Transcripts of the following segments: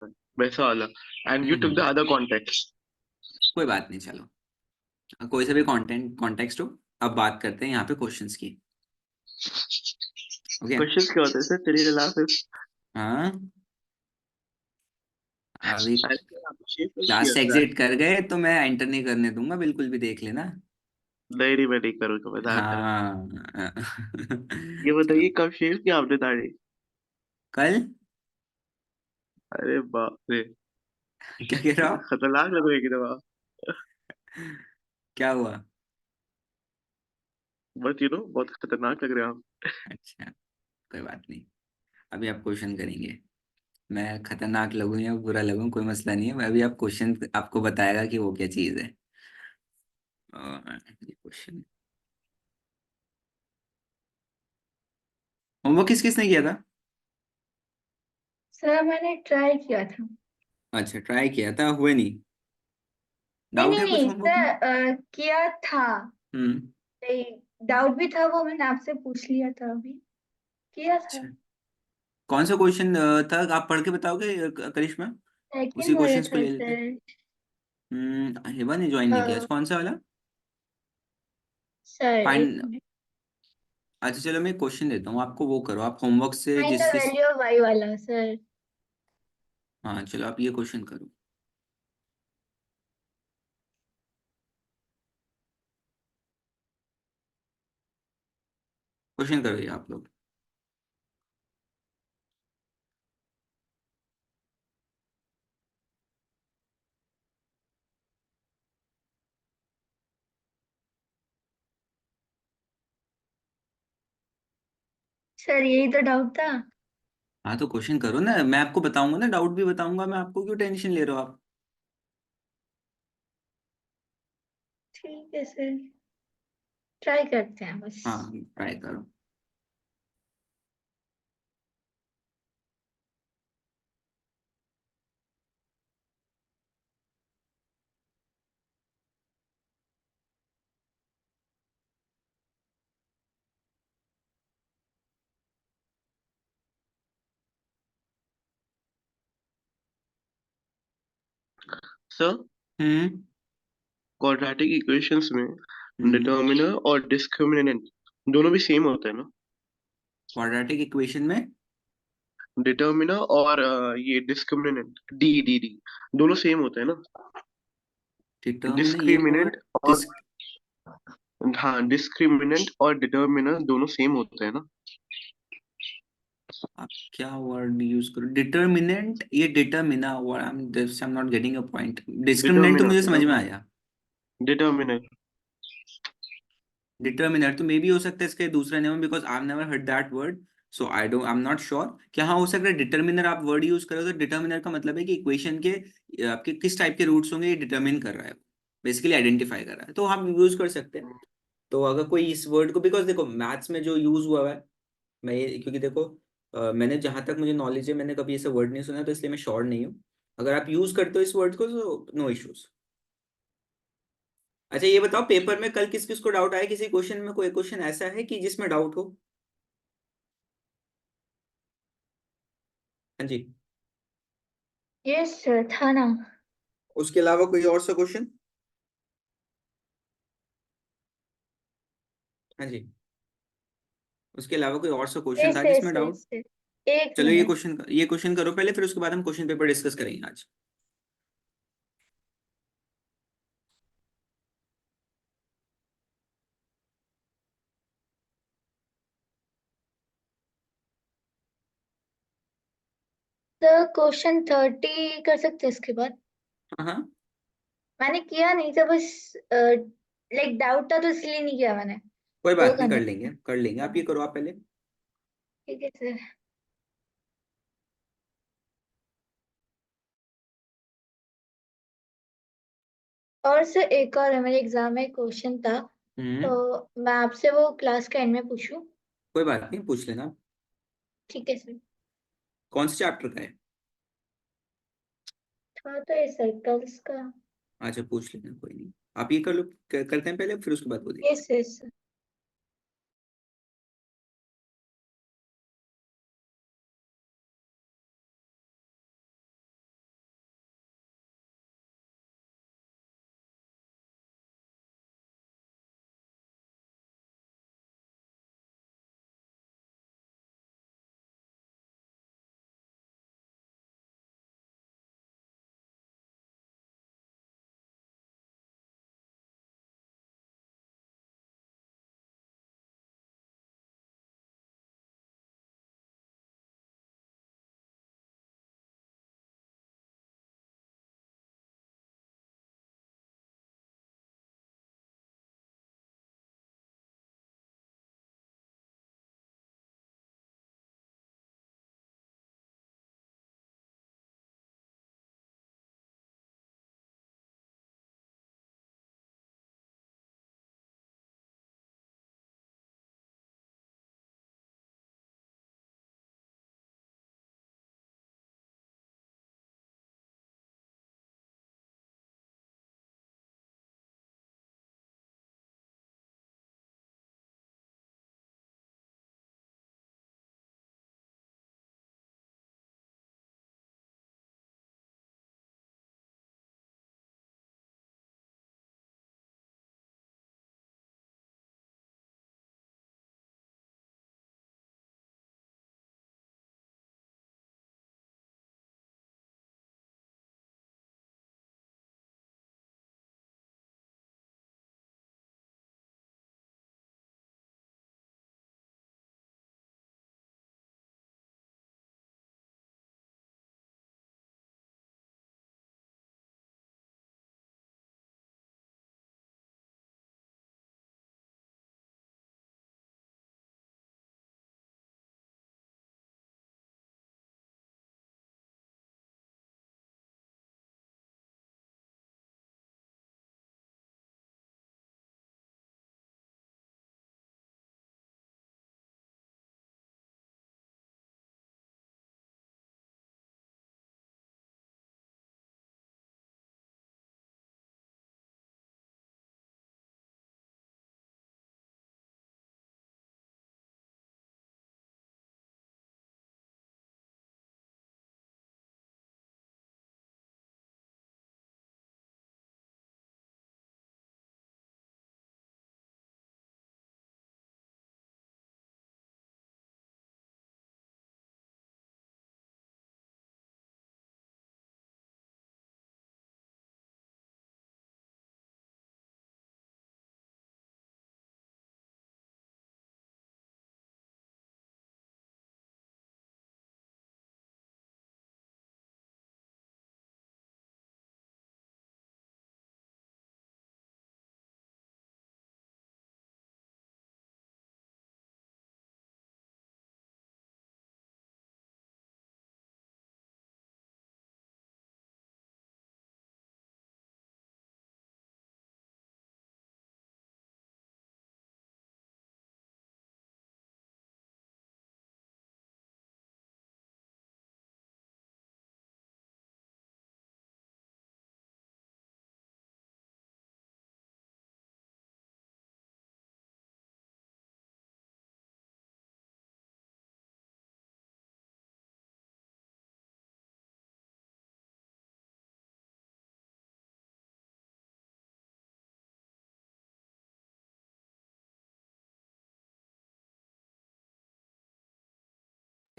वैसा वाला, and you took the hmm. Other context. कोई बात नहीं, चलो कोई सा भी कंटेंट कॉन्टेक्स्ट हो। अब बात करते हैं यहाँ पे क्वेश्चंस की। ओके। क्वेश्चंस क्या होते हैं सर, तेरी क्लासेस? हाँ, अभी अरे आप शेफ की क्लास से होता है। एग्जिट कर गए तो मैं एंटर नहीं करने दूंगा, बिल्कुल भी, देख लेना। नहीं नहीं, मैं नहीं करूँगा, मजाक कर रहा हूँ। हाँ। ये चलो। बताइए कब शेव किया आपने दाढ़ी? कल। अरे बाप रे, क्या कह रहा हो? खतरनाक लग रही है एकदम आप। क्या हुआ? बट यू नो बहुत खतरनाक लग रहे हैं आप। अच्छा, कोई बात नहीं। अभी आप क्वेश्चन करेंगे। मैं खतरनाक लगूं या बुरा लगूं, कोई मसला नहीं है। मैं अभी आप क्वेश्चन आपको बताएगा कि वो क्या चीज़ है। और ये क्वेश्चन, होमवर्क किस किसने किया था? सर मैंने ट्राई किया था। अच्छा, ट्राई किया था, हुए नहीं? नहीं डाउट नहीं है कुछ नहीं होमवर्क में? सर, किया था। हम्म। डाउट भी था, वो मैंने आपसे पूछ लिया था अभी। किया था। अच्छा, कौन सा क्वेश्चन था, आप पढ़ के बताओगे करिश्मा? उसी सेकंड वाला क्वेश्चंस को था ले लेते हैं। सर। हिबा ने ज्वाइन नहीं किया आज, कौन सा वाला? सर एक फाइंड। मिनट। अच्छा चलो, मैं क्वेश्चन देता हूँ आपको, वो करो आप होमवर्क से फाइंड जिस द जिस। वैल्यू ऑफ वाई वाला सर। हाँ चलो, आप ये क्वेश्चन करो। क्वेश्चन करो ये आप लोग। सर यही तो डाउट था। हाँ तो क्वेश्चन करो ना, मैं आपको बताऊंगा ना, डाउट भी बताऊंगा मैं आपको, क्यों टेंशन ले रहे हो आप? ठीक है सर, ट्राई करते हैं बस। हाँ, ट्राई करो। सर, हम्म। क्वाड्रेटिक इक्वेशंस में हम्म। डिटर्मिनर और डिस्क्रिमिनेंट दोनों भी सेम होते हैं ना? क्वाड्रेटिक इक्वेशन में डिटर्मिनर और ये डिस्क्रिमिनेंट डी डी डी दोनों सेम होते हैं ना? डिटर्मिनर ये डिस्क्रिमिनेंट वर्ड और, हाँ, डिस्क्रिमिनेंट और डिटर्मिनर दोनों सेम होते हैं ना? आप क्या वर्ड यूज करो, डिटर्मिनेंट, ये डिटर्मिना word, I am not getting a point. Discriminant तो डिटर्मिनर मुझे समझ में डिटर्मिनर आया। डिटर्मिनर। डिटर्मिनर तो मे भी हो सकता है इसके दूसरा name, because I never heard that word. So I am not sure. क्या हाँ हो सकता है डिटर्मिनर आप वर्ड यूज करो तो डिटर्मिनर का मतलब है कि इक्वेशन के आपके किस टाइप के रूट्स होंगे, ये डिटर्मिन कर रहा है, बेसिकली आइडेंटिफाई कर रहा है, तो हम यूज कर सकते हैं। तो अगर कोई इस वर्ड को, बिकॉज देखो मैथ्स में जो यूज हुआ है, मैं ये, क्योंकि देखो मैंने जहां तक मुझे नॉलेज है, मैंने कभी ऐसा वर्ड नहीं सुना, तो इसलिए मैं श्योर नहीं हूँ। अगर आप यूज करते हो इस वर्ड को तो नो इश्यूज। अच्छा ये बताओ, पेपर में कल किस किस को डाउट आया, किसी क्वेश्चन में कोई क्वेश्चन ऐसा है कि जिसमें डाउट हो? हाँ जी। यस सर, था ना। उसके अलावा कोई और सा क्वेश्चन? हाँ जी। उसके अलावा कोई और सा क्वेश्चन यस था यस जिसमें डाउट? Yes yes. एक चलो मिनट। ये क्वेश्चन करो पहले, फिर उसके बाद हम क्वेश्चन पेपर डिस्कस करेंगे आज। सर क्वेश्चन 30 कर सकते हैं इसके बाद? हाँ हाँ। मैंने किया नहीं था, बस लाइक डाउट था तो इसलिए नहीं किया मैंने। कोई वो बात नहीं, करना कर लेंगे कर लेंगे, आप ये था। करो आप पहले। ठीक है सर। और सर एक और है, मेरे एग्जाम में क्वेश्चन था, हम्म। तो मैं आपसे वो क्लास के एंड में पूछूं? कोई बात नहीं, पूछ लेना। ठीक है सर। कौन से चैप्टर का है? था तो ये सर्कल्स का। अच्छा पूछ लेना, कोई नहीं। आप ये कर लो, करते हैं पहले, फिर उसके बाद वो देखते यस हैं। यस।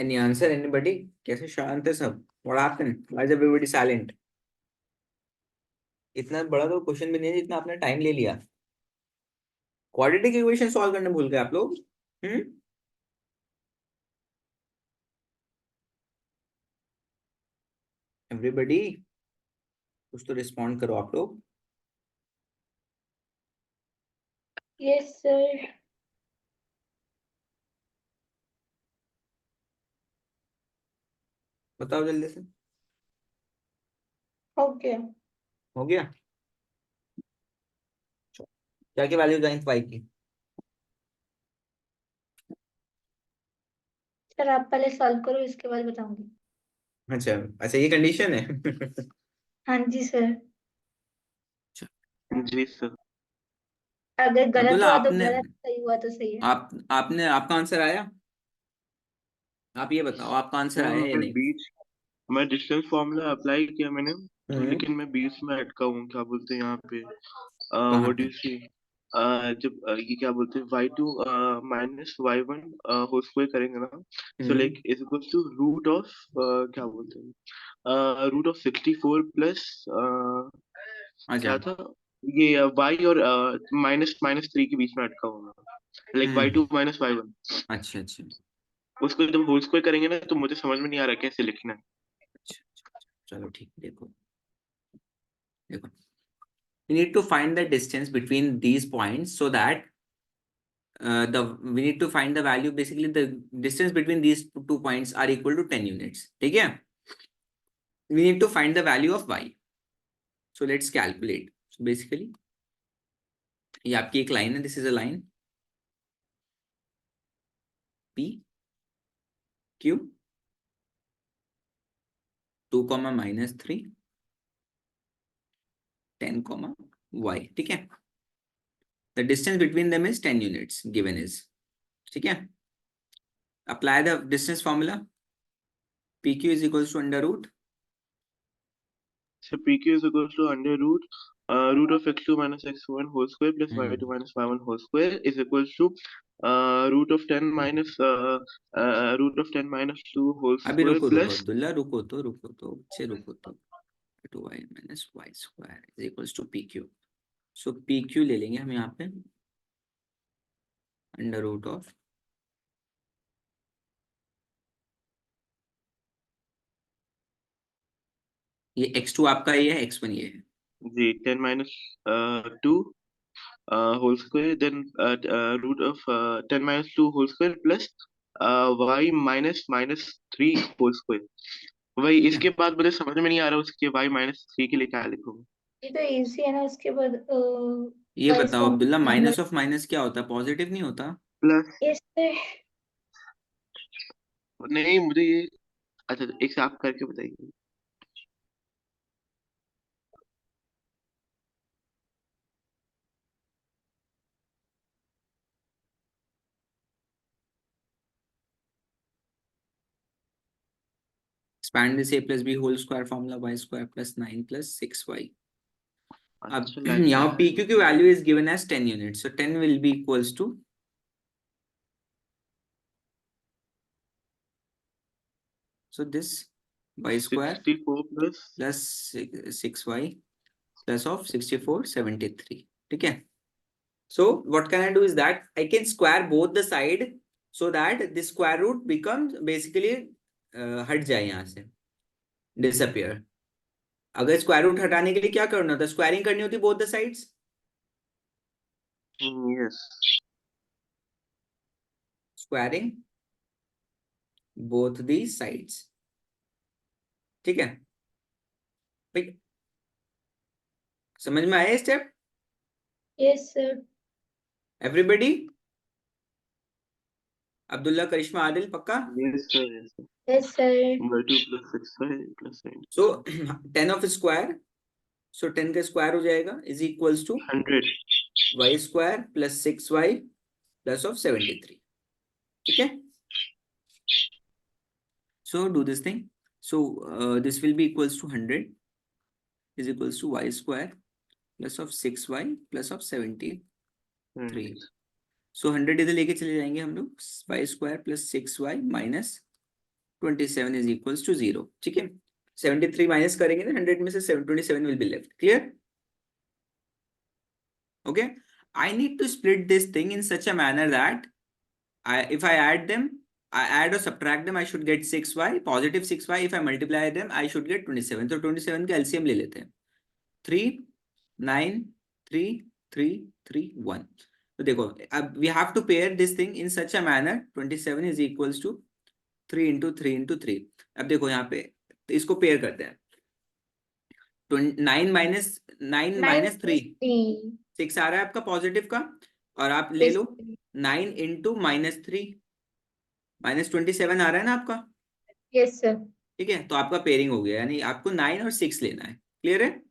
Any answer, anybody? कैसे शांत है सब? What happened? Why is everybody silent? इतना बड़ा तो क्वेश्चन भी नहीं है जितना आपने टाइम ले लिया. क्वाड्रेटिक इक्वेशन सॉल्व करने भूल गए आप लोग? एवरीबडी कुछ तो रिस्पॉन्ड करो आप लोग. Yes sir. बताओ जल्दी से. ओके. हो गया? क्या क्या वैल्यूज आई y की? सर आप पहले सॉल्व करो, इसके बाद बताऊंगी. अच्छा अच्छा, ये कंडीशन है. हाँ जी सर. जी सर. अगर गलत अब्दुल्ला हुआ तो आपने गलत, सही हुआ तो सही है. आपने आपका आंसर आया? आप ये बताओ आपका आंसर सर आया या मैं नहीं? बीच मैं डिस्टेंस फॉर्मूला अप्लाई किया मैंने, हम्म. लेकिन मैं बीच में अटका हूँ. क्या बोलते हैं यहाँ पे, कहाँ व्हाट डू पे? यू सी, जब ये क्या बोलते हैं y2 minus y1 whole square करेंगे ना, so hmm. Like is equal to root of क्या बोलते हैं, रूट ऑफ 64 प्लस अच्छा. क्या था ये, y और माइनस माइनस 3 के बीच में अटका हूँ मैं, लाइक y2 माइनस y1. अच्छा अच्छा उसको जब होल स्क्वायर करेंगे ना तो मुझे समझ में नहीं आ रहा कैसे लिखना है. अच्छा अच्छा. चलो ठीक है, देखो देखो. We need to find the distance between these points so that we need to find the value. Basically, the distance between these two points are equal to 10 units. ठीक है? We need to find the value of y. So let's calculate. So basically, ये आपकी एक line है. This is a line P Q 2, -3 10, y. ठीक है? The distance between them is 10 units. Given is. ठीक है? Apply the distance formula. PQ is equals to under root. So PQ is equals to under root root of x2 minus x1 whole square plus y2 minus y1 whole square is equals to root of 10 minus root of 10 minus 2 whole अभी square रुको plus. Abdullah, रुको तो अच्छे रुको तो. 2y minus y square is equals to PQ. So PQ ले लेंगे हम यहाँ पे अंडर रूट ऑफ ये x2 आपका ये है, x1 ये है. जी 10 minus 2 whole square then root of 10 minus 2 whole square plus y minus minus 3 whole square. वही ठीक है? इसके बाद मुझे समझ में नहीं आ रहा उसके y minus 3 के लिए क्या लिखूंगा. ये तो इजी है ना. उसके बाद ये वाइस बताओ Abdullah, complement. Minus of minus क्या होता है? पॉजिटिव नहीं होता? Plus yes sir. नहीं मुझे ये, अच्छा एक से आप करके बताइए. expand this a plus b whole square formula y square plus 9 plus 6y. अब अच्छा लाइक यहाँ PQ की value is given as 10 unit. So 10 will be equals to, so this y square 64 plus plus 6y plus of 64 73. ठीक है? So what can I do is that I can square both the side so that the square root becomes basically हट जाए यहाँ से, disappear. अगर square root हटाने के लिए क्या करना होता है? स्क्वायरिंग करनी होती both the sides. yes squaring both the sides. ठीक है भाई? समझ में आया step yes sir. Everybody? Abdullah, Karishma, Adil, पक्का? yes sir yes sir. Yes sir. y2 plus 6y plus 9 so 10 of square, so 10 का स्क्वायर हो जाएगा is equals to 100. y square plus 6y plus of 73. ठीक है? So do this thing. So this will be equals to 100 is equals to y square plus of 6y plus of 73. So 100 इधर लेके चले जाएंगे हम लोग. y square plus 6y minus 27 is equals to 0। ठीक है, 73 माइनस करेंगे ना 100 में से 27 will be left. Clear? Okay, I need to split this thing in such a manner that if I add them, I add or subtract them, I should get 6y, positive 6y. If I multiply them, I should get 27. तो 27 का LCM ले लेते हैं। 3 9 3 3 3 1। तो देखो, अब we have to pair this thing in such a manner 27 is equals to 3 into 3 into 3। अब देखो यहाँ पे तो इसको पेयर करते हैं। 9 माइनस 3 6 आ रहा है आपका पॉजिटिव का, और आप ले लो 9 इंटू -3 -27 आ रहा है ना आपका। Yes sir. ठीक है, तो आपका पेयरिंग हो गया, यानी आपको 9 और 6 लेना है। क्लियर है?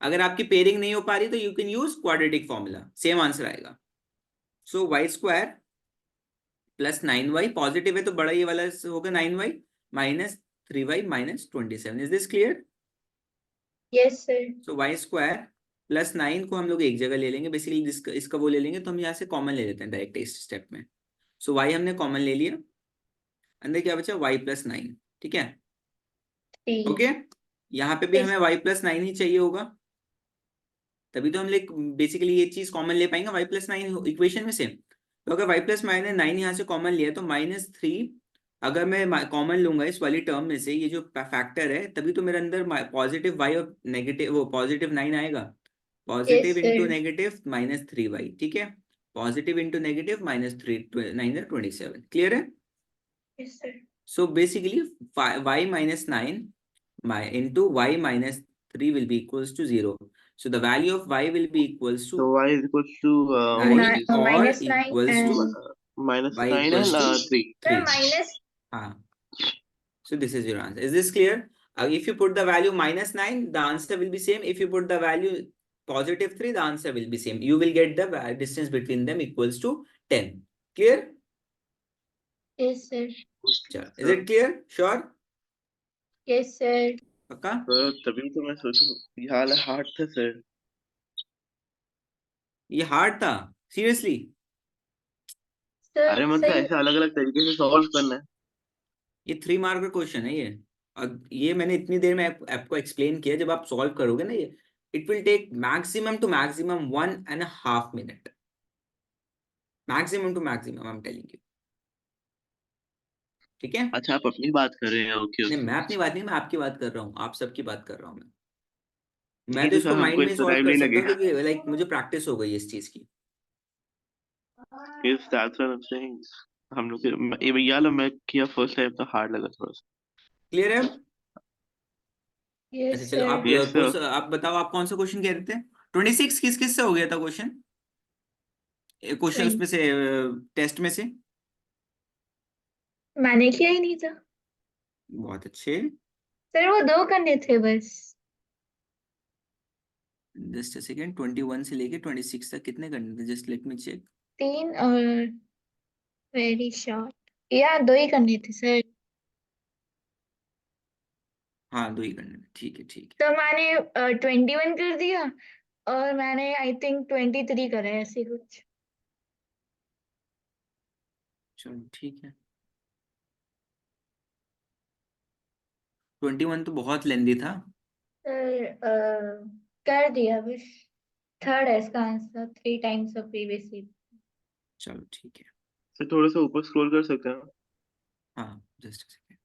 अगर आपकी पेयरिंग नहीं हो पा रही तो you can use quadratic formula, same answer आएगा। So y square plus 9y, positive है तो बड़ा ये वाला होगा 9y minus 3y minus 27। Is this clear? Yes sir. So y square plus 9 को हम लोग एक जगह ले लेंगे, बेसिकली इसका वो ले लेंगे, तो हम यहाँ से कॉमन ले लेते हैं डायरेक्ट इस स्टेप में। सो y हमने कॉमन ले लिया, अंदर क्या बचा y प्लस 9। ठीक है, ओके, यहाँ पे भी हमें y प्लस 9 ही चाहिए होगा, तभी तो हम लोग बेसिकली ये चीज कॉमन ले पाएंगे y प्लस 9 इक्वेशन में से। तो अगर y प्लस 9 यहाँ से कॉमन लिया तो -3 अगर मैं कॉमन लूंगा इस वाली टर्म में से, ये जो फैक्टर है, तभी तो मेरे अंदर पॉजिटिव y और नेगेटिव वो पॉजिटिव 9 आएगा। Positive into negative -3y। ठीक है, पॉजिटिव इंटू नेगेटिव -3 9 27। क्लियर है? Yes sir. So basically y minus 9 into y minus 3 will be equals to 0. So the value of y will be equals So to y is equals to 9 what is or -9 equals to and minus y 9 equals and to 3. 3. minus. So this is your answer. Is this clear? If you put the value -9, the answer will be same. If you put the value +3, the answer will be same. You will get the distance between them equals to 10. Clear? Yes sir. Is it clear? Sure? Yes sir. पक्का? तभी तो मैं सोचूं ये हाल hard था sir. ये hard था seriously? Sir अरे मतलब सही। ऐसे अलग अलग तरीके से सॉल्व करना है। ये 3 मार्क का क्वेश्चन है ये, और ये मैंने इतनी देर में आपको एक्सप्लेन किया। जब आप सॉल्व करोगे ना ये, it will take maximum two maximum 1.5 minute, maximum two maximum, I am telling you. ठीक है? अच्छा आप अपनी बात कर रहे हैं, ओके नहीं, ओके। मैं अपनी बात नहीं, मैं आपकी बात कर रहा हूँ, आप सबकी बात कर रहा हूँ मैं नहीं तो तो इसको सर माइंड हमको में इतना सॉल्व टाइम कर नहीं सकता हूँ, लगेगा। क्योंकि लाइक मुझे प्रैक्टिस हो गई है इस चीज की। Yes, that's what I'm saying. हम लोग ये यार मैं किया फर्स्ट टाइम तो हार्ड लगा थोड़ा सा। क्लियर है? अच्छा यस चलो, आप सर। यस कौन सर। सा, आप बताओ आप कौन सा क्वेश्चन कह रहे थे? 26 किस किस से हो गया था क्वेश्चन? क्वेश्चन उसमें से, टेस्ट में से? मैंने किया ही नहीं था बहुत अच्छे। सर, वो 2 करने थे बस। जस्ट अ सेकंड, 21 से लेके 26 तक कितने करने थे? Just let me check. 3 और वेरी शॉर्ट, या 2 ही करने थे सर। हाँ, 2 ही करने थे, ठीक है ठीक है। तो मैंने 21 कर दिया, और मैंने आई थिंक 23 करा है, ऐसे कुछ। चलो ठीक है। 21 तो बहुत लेंदी था। सर कर दिया बस। थर्ड है इसका answer, 3 times of previous year. चलो ठीक है। सर थोड़ा सा ऊपर स्क्रॉल कर सकते हैं? हाँ जस्ट अ सेकंड।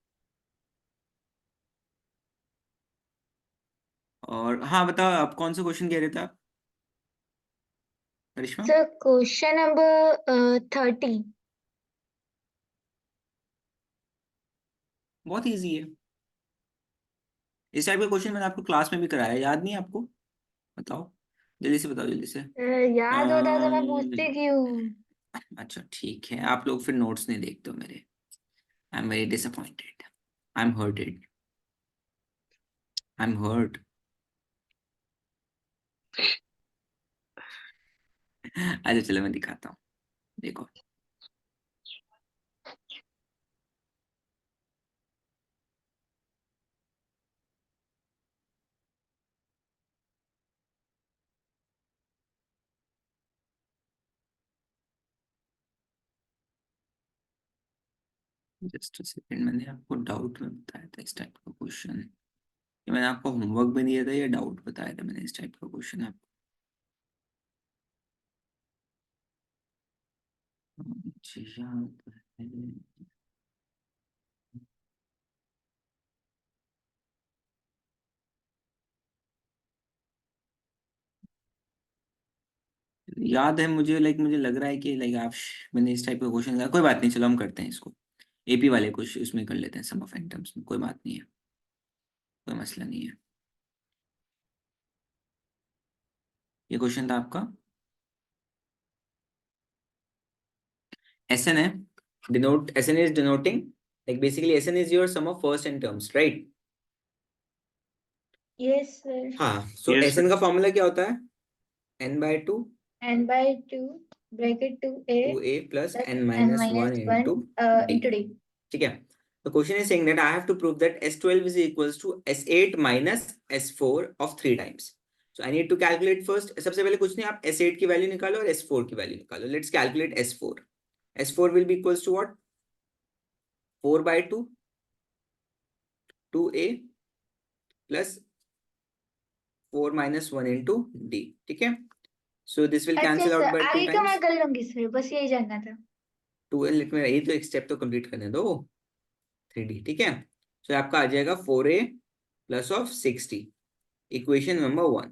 और हाँ बताओ, आप कौन सा क्वेश्चन कह रहे थे आप, करिश्मा? Sir question number 30। बहुत इजी है। इस टाइप का क्वेश्चन मैंने आपको क्लास में भी कराया, याद नहीं है आपको? बताओ, जल्दी से बताओ, जल्दी से। याद होता तो मैं पूछती क्यों। अच्छा ठीक है, आप लोग फिर नोट्स नहीं देखते हो मेरे। I am very disappointed, I am hurted, I am hurt. अच्छा चलो मैं दिखाता हूँ, देखो। जस्ट अ सेकंड, मैंने आपको डाउट में बताया था इस टाइप का क्वेश्चन, ये मैंने आपको होमवर्क में दिया था या डाउट बताया था मैंने इस टाइप का क्वेश्चन आपको? मुझे याद है। याद है मुझे, लाइक मुझे लग रहा है कि लाइक आप मैंने इस टाइप का क्वेश्चन, कोई बात नहीं, चलो हम करते हैं इसको, एपी वाले कुछ उसमें कर लेते हैं, सम ऑफ n टर्म्स में, कोई बात नहीं है, कोई मसला नहीं है। ये क्वेश्चन था आपका SN है, denote SN is denoting, like basically SN is your sum of first n terms, right? Yes, sir. हाँ, सो Yes, sir. SN का फॉर्मूला क्या होता है? n/2 N by 2 bracket 2a 2a plus plus n n minus 1 minus 1 into d. into d. ठीक है, the question is saying that I have to prove that S12 is equals to S8 minus S4 of 3 times. So I need to calculate first, सबसे पहले कुछ नहीं, आप S8 की value निकालो और S4 की वैल्यू निकालो. Let's calculate S4. S4 will be equals to what? 4/2 2a plus 4 minus 1 into d. ठीक है, so this will अच्छा cancel सर, out by 2 आगे का times. मैं कर लूंगी सर, बस यही जानना था। 12 में, ये तो एक स्टेप तो कंप्लीट करने दो, 3d. ठीक है, so आपका आ जाएगा 4a plus of 60, equation number 1.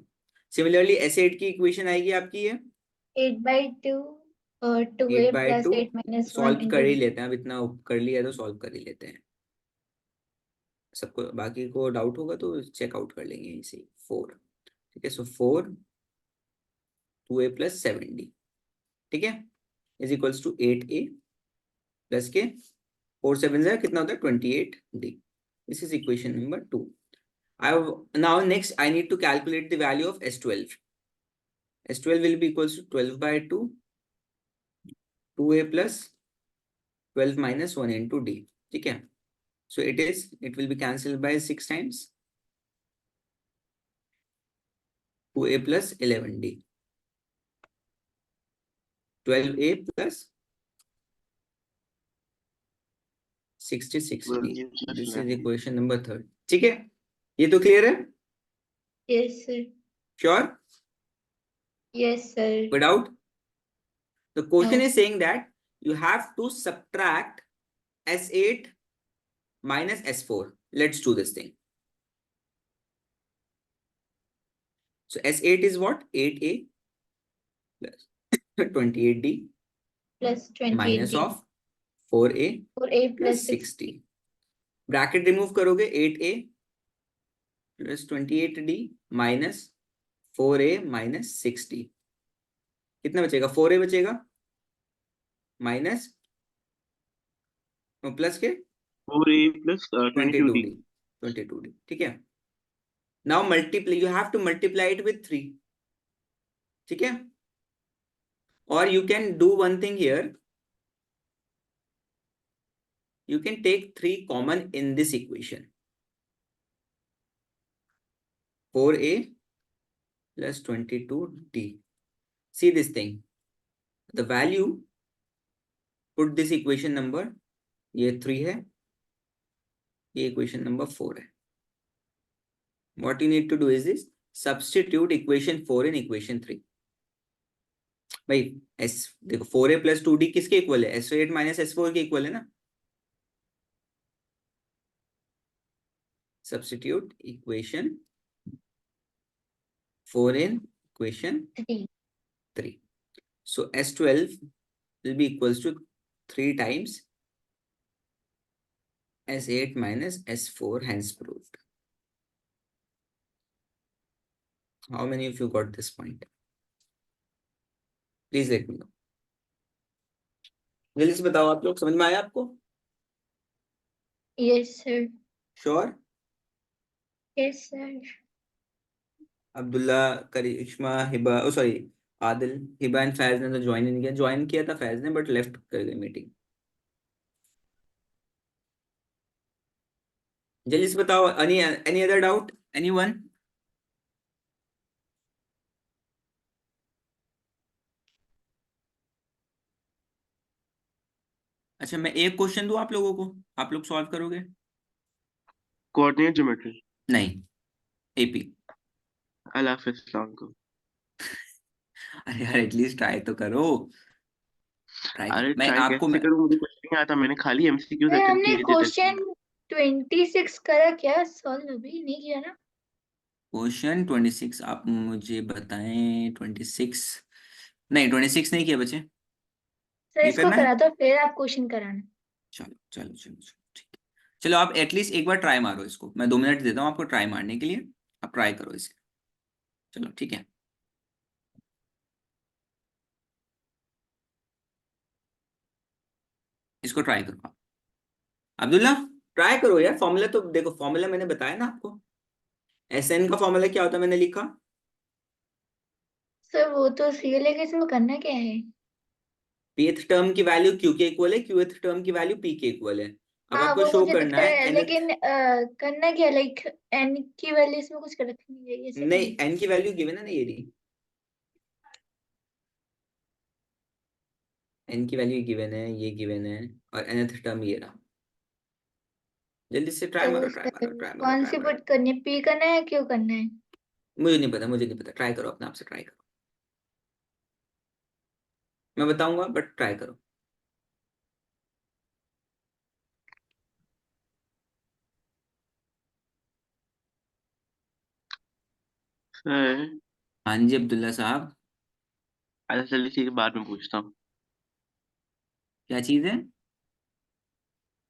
Similarly S8 की इक्वेशन आएगी आपकी ये 8 by 2 2a 8/2. plus 8 minus 1 solve कर into ही d. लेते हैं, अब इतना कर लिया तो सॉल्व कर ही लेते हैं, सबको बाकी को डाउट होगा तो चेकआउट कर लेंगे इसे. 4, ठीक है, सो 4 2a plus 7d, ठीक है, is equals to 8a plus के 4 7 जा कितना होता है 28d. This is equation number 2. Now next I need to calculate the value of S12. S12 will be equals to 12/2 2a plus 12 minus 1 into d. ठीक है, so it will be cancelled by 6 times 2a plus 11d, 12a plus 66d. 12 plus This is 11. equation number 3. ठीक है, ये तो clear है? Yes sir. Sure? Yes sir. कोई doubt? The question No. is saying that you have to subtract S8 minus S4. Let's do this thing. So S8 is what? 8a plus 28d Plus 28d minus of 4a 4a plus plus 60. Bracket remove करोगे 8a plus 28d minus 4a minus 60, कितना बचेगा? 4a बचेगा minus plus के 4a plus 22d. 22d. ठीक है, now multiply, you have to multiply it with 3. ठीक है, और you can do one thing here, you can take 3 common in this equation. 4a plus 22d. See this thing, the value, put this equation number, ये 3 है, ये equation number 4 है. What you need to do is this, substitute equation 4 in equation 3. भाई s देखो 4a plus 2d किसके equal है? S8 minus S4 के equal है ना. Substitute equation 4 in equation 3. So S12 will be equals to 3 times S8 minus S4, hence proved. How many of you got this point? Please let me know. जल्दी से बताओ आप लोग, समझ में आया आपको? Yes sir. Sure? Yes sir. Abdullah, Karishma, Hiba, oh sorry Adil, Hiba and Faiz ने तो ज्वाइन नहीं किया. ज्वाइन किया था फैज ने, बट लेफ्ट कर गई मीटिंग. जल्दी से बताओ, any other doubt? Anyone? अच्छा, मैं एक क्वेश्चन दूं आप लोगों को, आप लोग सॉल्व करोगे? Coordinate geometry. नहीं, एपी। अल्लाह हाफिज, अस्सलाम वालेकुम। अरे यार, एटलीस्ट ट्राई तो करो। ट्राई करो, अरे मैं ट्राई आपको कैसे करूं, मुझे कुछ नहीं आता, मैंने खाली एमसीक्यूज अरे अटेम्प्ट हमने किए थे टेस्ट में। क्वेश्चन 26 करा क्या, सॉल्व अभी नहीं किया ना? क्वेश्चन 26 आप मुझे बताएं। 26, नहीं 26 नहीं किया बच्चे। सर ये इसको करना है। करा दो फिर आप क्वेश्चन कराना। चलो चलो चलो चलो, ठीक है। चलो आप एटलीस्ट एक बार ट्राई मारो इसको, मैं 2 मिनट देता हूँ आपको ट्राई मारने के लिए। आप ट्राई करो इसे। चलो ठीक है। इसको ट्राई करो आप। अब्दुल्ला, ट्राई करो यार। फॉर्मूला तो देखो, फॉर्मूला मैंने बताया ना आपको। एस एन का फॉर्मूला क्या होता है मैंने लिखा। सर वो तो सी है, लेकिन इसमें करना क्या है? pth टर्म की वैल्यू q के इक्वल है, qth टर्म की वैल्यू p के इक्वल है। अब हाँ आपको वो शो मुझे दिख करना रहा है है, nth। लेकिन करना क्या, लाइक एन की वैल्यू इसमें कुछ रखनी है, ऐसे नहीं, करना? n की वैल्यू गिवन है ना, ये रही। n की वैल्यू गिवन है, ये गिवन है। और nth टर्म ये रहा। जल्दी से ट्राई तो मारो, ट्राई सर मारो, ट्राई मारो, कौन ट्राई सी मारो। पुट करनी है, पी करना है, क्यों करना है? मुझे नहीं पता, मुझे नहीं पता, ट्राई करो अपने आप से, ट्राई करो। मैं बताऊंगा बट ट्राई करो। सर। हाँ जी अब्दुल्ला साहब। अच्छा चलिए ठीक है, बाद में पूछता हूँ। क्या चीज है?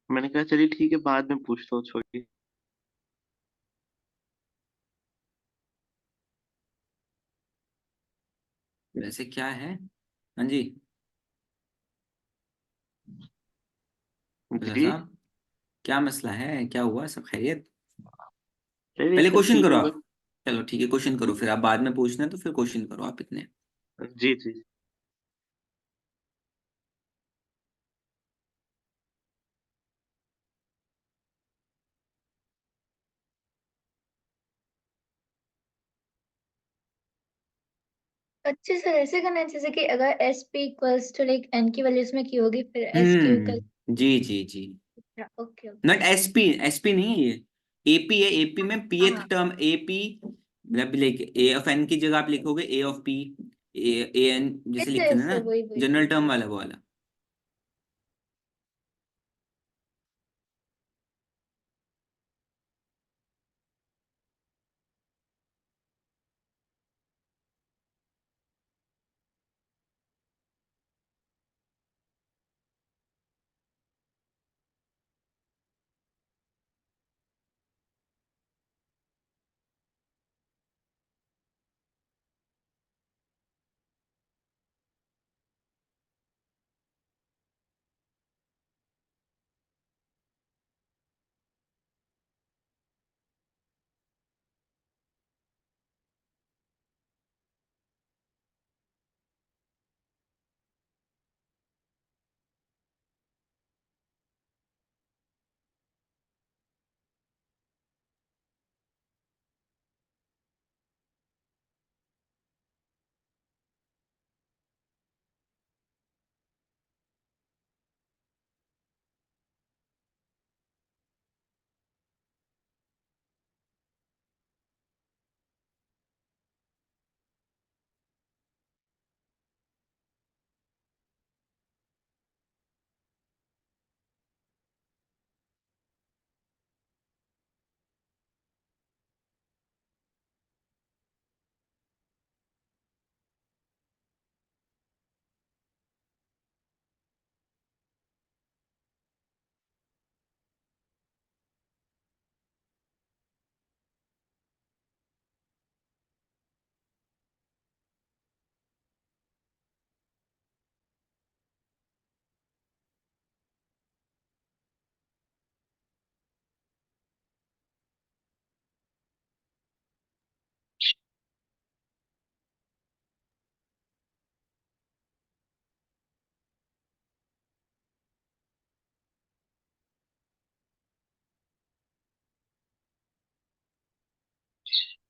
मैंने कहा चलिए ठीक है, बाद में पूछता हूँ, छोड़िए। वैसे क्या है? हाँ जी अब्दुल्ला जी। साहब, क्या मसला है, क्या हुआ, सब खैरियत? चलिए पहले सब क्वेश्चन ठीक करो है आप। बस। चलो ठीक है, क्वेश्चन करो, फिर आप बाद में पूछना तो फिर क्वेश्चन करो आप इतने। जी जी। अच्छे से ऐसे करना है जैसे कि अगर S P equals to like N की वैल्यू इसमें की होगी, फिर एस क्यू इक्वल। जी जी जी। Okay okay. Not SP, SP नहीं है ये। एपी है, एपी में पीएथ हाँ टर्म एपी। मतलब लाइक ए ऑफ एन की जगह आप लिखोगे A of P. A N जैसे ऐसे लिखते हैं ना, ऐसे वही वही जनरल वही टर्म वही। वाला वो वाला।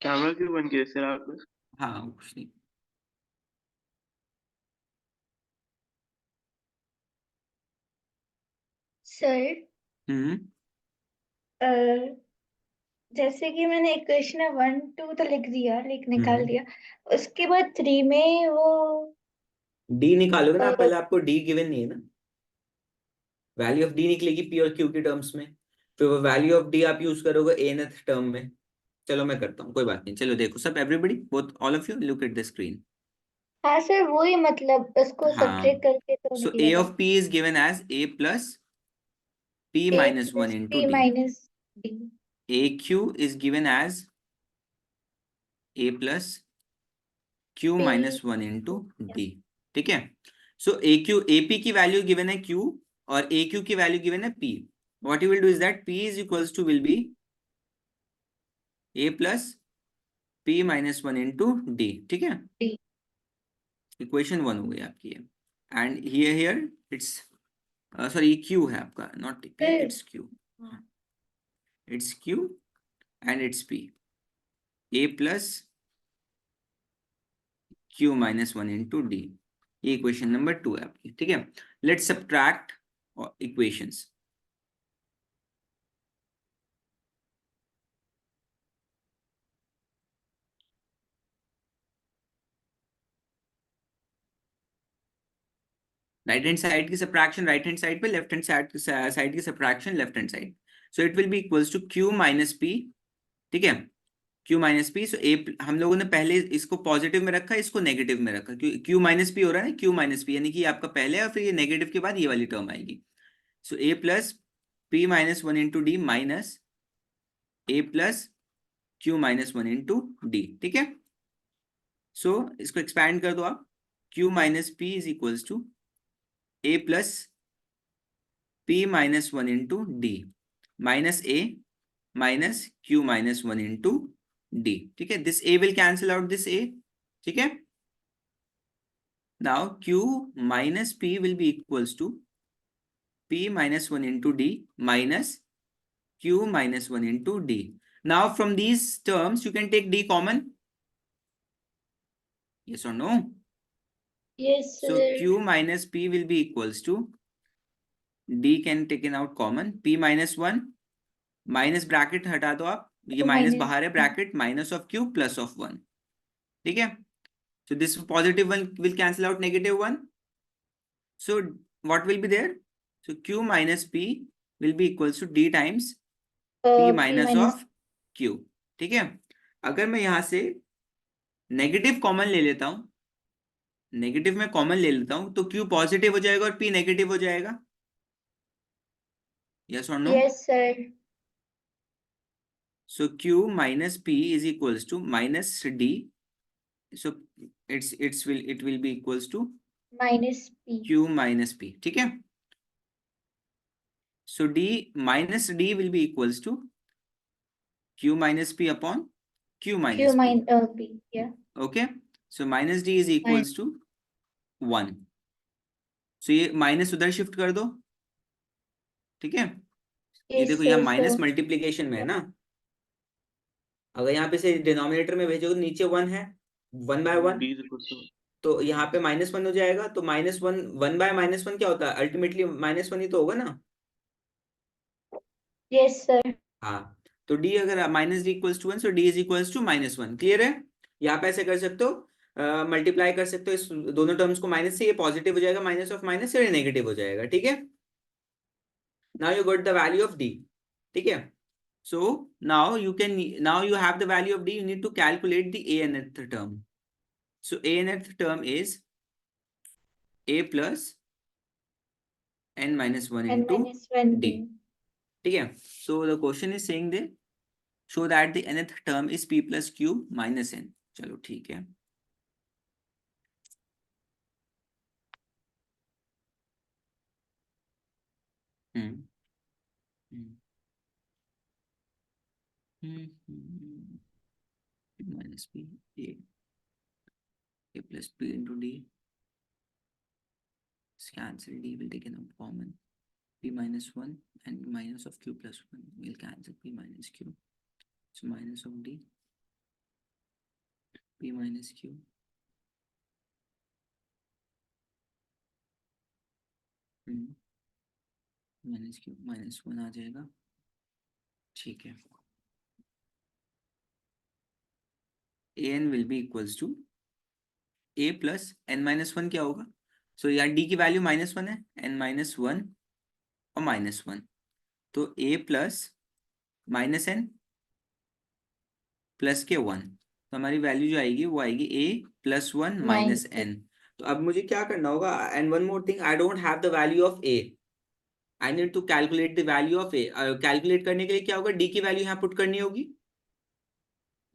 कैमरा क्यों बंद किया सर आपने? हाँ कुछ नहीं। सर जैसे कि मैंने इक्वेशन में 1 2 तो लिख दिया, निकाल दिया, उसके बाद 3 में वो डी निकालोगे ना आप, अ, पहले आपको डी गिवन नहीं है ना, वैल्यू ऑफ डी निकलेगी पी और क्यू की टर्म्स में, फिर वो वैल्यू ऑफ डी आप यूज करोगे एनथ टर्म में। चलो मैं करता हूँ, कोई बात नहीं, चलो देखो सब, everybody both all of you look at the screen. हाँ सर वही, मतलब उसको हाँ, सब्ट्रैक्ट करके तो सो ए निकलेगा। Of P is given as A plus P A minus one plus into P D, minus D. A Q is given as A plus Q P minus one into D. ठीक है, so A Q A P की value given है Q और A Q की value given है P. What you will do is that P is equals to will be A plus P minus one into D. ठीक है, D. Equation one हो गई आपकी ये। And here here it's sorry Q है आपका, not P, फिर it's Q, it's Q and it's P, A plus q minus one into D. ये इक्वेशन नंबर 2 है आपकी। ठीक है, let's subtract equations. Right hand side की सब्ट्रैक्शन राइट हैंड साइड पे, लेफ्ट हैंड साइड की subtraction left hand side. So it will be equals to Q minus P. ठीक है, Q minus P, so A हम लोगों ने पहले इसको पॉजिटिव में रखा, इसको नेगेटिव में रखा, क्यू माइनस पी हो रहा है ना, क्यू माइनस पी यानी कि आपका पहले और फिर ये नेगेटिव के बाद ये वाली टर्म आएगी। So a plus P minus one into d minus a plus q minus one into D. ठीक है, सो इसको एक्सपैंड कर दो आप, q minus p is equals to a plus P minus one into d minus a minus q minus one into D. ठीक है, this a will cancel out this a. ठीक है, now q minus p will be equals to p minus 1 into d minus q minus 1 into d. Now from these terms you can take d common. Yes or no? Yes So sir. q minus p will be equals to d can taken out common, p minus 1 minus bracket हटा दो आप, ये minus minus बाहर है, bracket minus of Q plus of 1। ठीक है, so this positive one will cancel out negative 1. So what will be there? So q minus p will be equals to d times p P minus minus. Of q। ठीक है, अगर मैं यहां से negative common ले लेता हूं, negative में कॉमन ले लेता हूं, तो q पॉजिटिव हो जाएगा और p नेगेटिव हो जाएगा। Yes or no? Yes sir. So q minus p is equals to minus d, so it will be equals to minus p. q minus p। ठीक है, so d minus d will be equals to q minus p upon q q minus p। Minus p या okay, so minus d is minus. Equals to 1। So ये minus उधर shift कर दो। ठीक है, ये यस देखो यहाँ सर। सो माइनस मल्टीप्लीकेशन में है ना, अगर यहाँ पे से डिनोमिनेटर में भेजोगे तो नीचे 1 है, 1/1, D is equal to तो यहाँ पे -1 हो जाएगा, तो -1 1/-1 क्या होता है, अल्टीमेटली -1 ही तो होगा ना। Yes sir. हाँ, तो d अगर minus D equals to 1, so d is equals to -1। Clear है, यहाँ पे ऐसे कर सकते हो, मल्टीप्लाई कर सकते हो इस दोनों टर्म्स को माइनस से, ये पॉजिटिव हो जाएगा माइनस ऑफ माइनस से, और ये नेगेटिव हो जाएगा। ठीक है, now you got the value of d। ठीक है, so now you have the value of d, you need to calculate the a nth term. So a nth term is a plus n minus 1 N into minus 1 d. D. ठीक है, so the question is saying that show that the nth term is p plus q minus n. चलो ठीक है, हम्म minus p a plus p into d, cancel, d will take an common, p minus 1 and minus of q plus 1 will cancel, p minus q, so minus of d p minus q -1 आ जाएगा, ठीक है। an will be equals to a plus n-1 क्या होगा? सो यहाँ d की value -1 है, n-1 और -1, तो a प्लस -n प्लस के 1, तो हमारी वैल्यू जो आएगी वो आएगी a plus 1 minus -n। n। तो अब मुझे क्या करना होगा, and one more thing, I don't have the value of a, I need to calculate the value of a। Calculate करने के लिए क्या होगा, d की वैल्यू यहाँ पुट करनी होगी,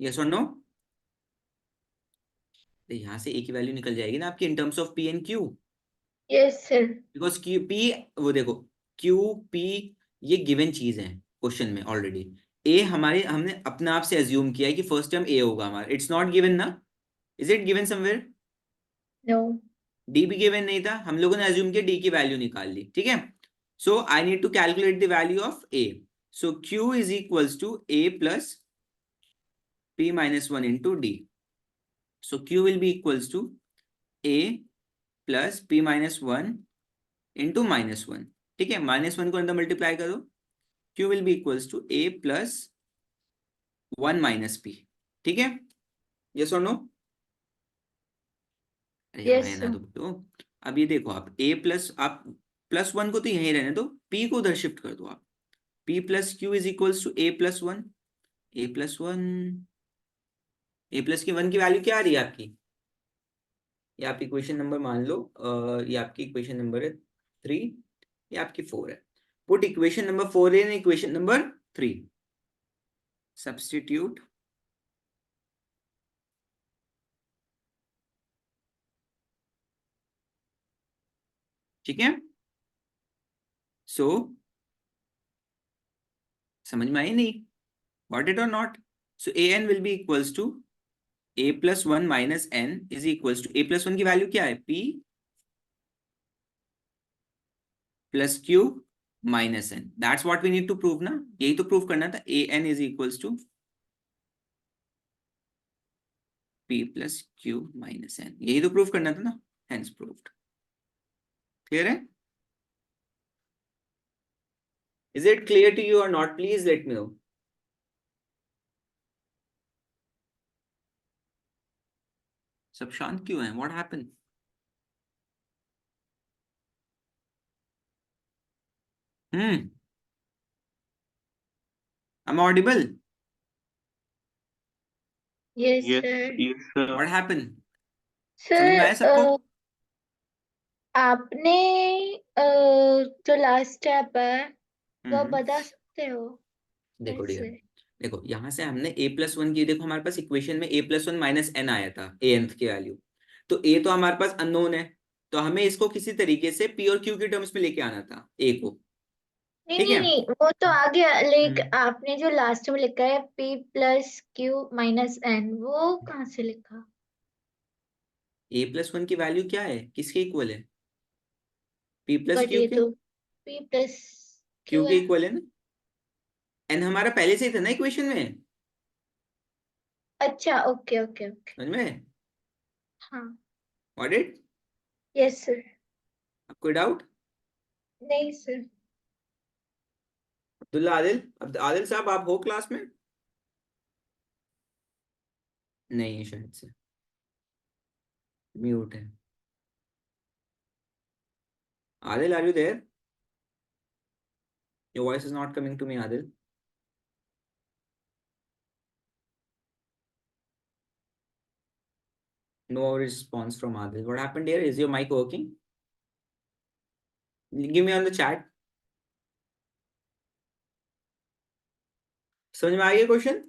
यस और नो? तो यहाँ से a की वैल्यू निकल जाएगी ना आपकी in terms of p and q, yes sir. Because Q P, वो देखो क्यू पी ये गिवन चीज है क्वेश्चन में ऑलरेडी। ए हमारे, हमने अपने आप से अज्यूम किया है कि फर्स्ट टर्म ए होगा हमारा, इट्स नॉट गिवन ना, is it given somewhere? No. D भी गिवन नहीं था, हम लोगों ने अज्यूम किया, डी की वैल्यू निकाल ली, ठीक है। So I need to calculate the value of a, so q is equals to a plus p minus 1 into d, so q will be equals to a plus p minus 1 into -1, ठीक है। -1 को अंदर multiply करो, q will be equals to a plus 1 minus p, ठीक है, yes or no? अरे हाँ या यस ना सर। तो अब ये देखो, आप a प्लस, आप +1 को तो यहीं रहने दो, p को उधर शिफ्ट कर दो आप, p plus q is equals to a plus 1, a plus 1, a plus की 1 की वैल्यू क्या आ रही है आपकी, ये आपकी इक्वेशन नंबर मान लो, ये आपकी इक्वेशन नंबर है 3, ये आपकी 4 है। Put equation number 4 in equation number 3, substitute, ठीक है। सो समझ में आई नहीं, गॉट इट और not? So a n will be equals to a plus 1 minus n is equals to, a plus 1 की वैल्यू क्या है, p plus q minus n, that's what we need to prove ना, यही तो prove करना था, a n is equals to p plus q minus n, यही तो प्रूव करना था ना, हेंस प्रूव्ड। क्लियर है? Is it clear to you or not? Please let me know. सब शांत क्यों हैं, what happened? Hmm, I am audible? Yes Yes, sir. yes, sir. What happened? समझ में सर, आया सबको? आपने जो लास्ट स्टेप है वो आप हम्म, बता सकते हो देखो डियर, कैसे? देखो यहाँ से हमने a प्लस 1 की, देखो हमारे पास इक्वेशन में a प्लस 1 माइनस n आया था, a nth की वैल्यू, तो a तो हमारे पास अननोन है, तो हमें इसको किसी तरीके से p और q के टर्म्स में लेके आना था a को, नहीं ठीक नहीं है। नहीं, वो तो आ गया, लेकिन हम्म, आपने जो लास्ट में लिखा है p plus q minus n, वो कहाँ से लिखा? a प्लस 1 की वैल्यू क्या है, किसके इक्वल है, p प्लस बट q ये के, तो p प्लस q क्यू के है। इक्वल है ना, n हमारा पहले से ही था ना इक्वेशन में, अच्छा, ओके ओके ओके। समझ में? हाँ। What it, yes sir. कोई डाउट? नहीं सर। अब्दुल्ला आदिल, आदिल साहब आप हो क्लास में? नहीं है शायद से, म्यूट है। Adil, are you there? Your voice is not coming to me Adil. No response from Adil. What happened here? Is your mic working? Give me on the chat. समझ में आ गया question?